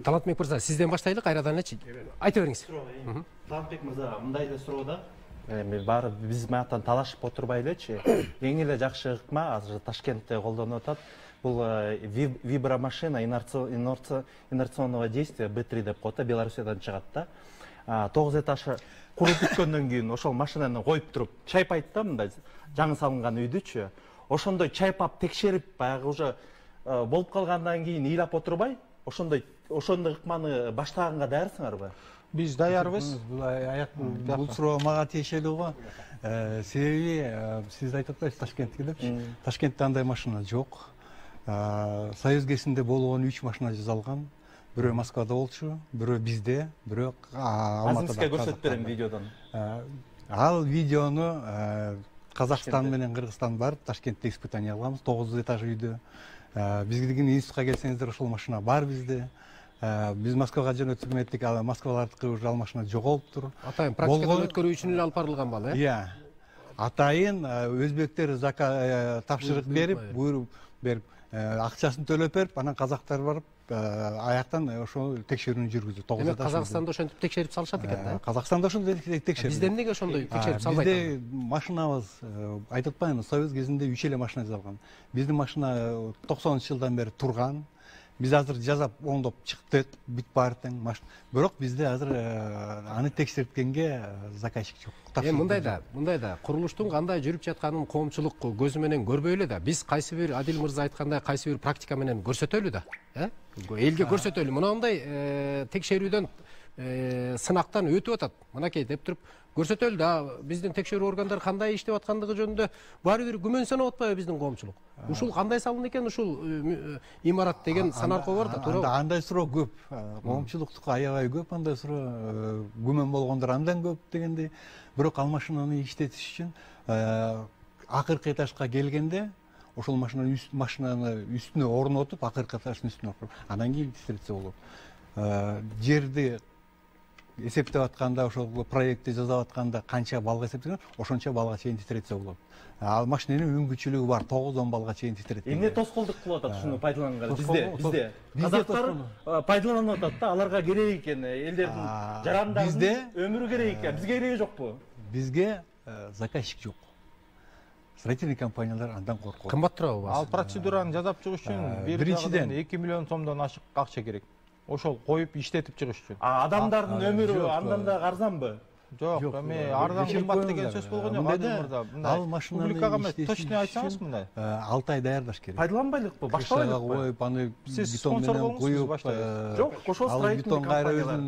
Талантбек мырза, сизден баштайлык, кайрадан элечи. Айта бериңиз. Талантбек мырза, мындай эле суроо да. Баары биз маяктан талашып отурбай элечи. Эң эле жакшы ыкма азыр Ташкентте колдонуп атат. Бул вибромашина инерционного действия B3 деп коет, Белоруссиядан чыгат да. 9 этаж куруп бүткөндөн кийин ошол машинаны коюп туруп чайпайт да, мындай жаңы салынган үйдүчү. Ошондой чайпап текшерип, баягы уже болуп калгандан кийин ыйлап отурбай, ошондой ыкманы баштаганга даярсыңарбы? Биз даярбыз. Бул суроо мага тиешелүү го. Себеби сиз айтып атпайсызбы Ташкентке депчи. Ташкентте андай машина жок. Союз кезинде болгон 3 машина жасалган. Бирөө Москвада болчу, бирөө бизде, бирөө Алматыда. Азизге көрсөтүп берем видеодон. Ал видеону Казакстан менен Кыргызстан барып Ташкентте испытание кылабыз, 9 этаж үйдө. Бизге институтка келсеңиздер ошол машина бар бизде. Биз Москвага жөнөтүп эметтик, Москвалардыкы уже ал машина жоголуптур. Атайын практикадан өткөрүү үчүн эле алып барылган бала, Иә. Атайын өзбектер тапшырык берип, буйруп берип, акчасын төлөп берип, анан казактар барып, аяктан ошол текшерүүнү жүргүзүп, 9 этаж. Казакстанда ошентип текшерип салышат экен да. Казакстанда ошондой текшерип. Бизден эмнеге ошондой текшерип салбайт? Бизде машинабыз, айтып атпаймынбы, Союз кезинде 3 эле машина жасалган. Биздин машина 90-жылдан бери турган. Биз азыр жазап оңдоп чыкты, бүт баары тең машина. Бирок бизде азыр аны текшерткенге заказчик жок. Мындай да, курулуштун кандай жүрүп жатканын коомчулук көзү менен көрбөй эле да. Биз кайсы бир Адил мырза айткандай кайсы бир практика менен көрсөтөлү да. Элге көрсөтөлү. Мындай текшерүүдөн сынактан өтүп атат. Мынакей деп туруп көрсөтөлү да. Биздин текшерүү органдары кандай иштеп аткандыгы жөнүндө баары бир күмөнсөнүп атпайбы биздин коомчулук? Ушул кандай салын экен, ушул имарат деген санаркы бар да, туурабы? Андай суроо көп. Коомчулуктука аябай көп андай суроо. Күмөн болгондор андан көп дегендей. Бирок ал машинаны иштетиш үчүн акыркы этажга келгенде ошол машинаны үстүнө орнотуп, акыркы этаждын үстүнө орнотуп, анан кийин титиретсе болот. Жерди эсептеп атканда, ошол проектти жасап атканда канча балга эсептеген, ошончо балга чейин титиретсе болот. Ал машинанын мүмкүнчүлүгү бар, 9-10 балга чейин титиретет. Эмне тоскоолдук кылып атат ушуну пайдаланган? Бизде казактар пайдаланып атат да, аларга керек экен, элдердин жарандарынын өмүрү керек экен. Бизге кереги жокпу? Бизге заказчик жок. Строительный компаниялар андан коркот. Кымбат турабы? Ал процедураны жасап чыгыш үчүн биринчиден 2 миллион сомдон ашык акча керек. Ошол коюп иштетип чыгыш үчүн. Адамдардын өмүрү андан да арзанбы? Жок, эми арзан кымбат деген сөз болгон жок. Ал машинаны публикага точно айтсаңыз мындай. 6 ай даярдаш керек. Пайдаланбайлыкпы? Баштабайлыкпы? Коюп, аны Сиз бетон спонсор менен болуңуз, коюп, баштайсыз. Жок, ошол строительный компаниялар.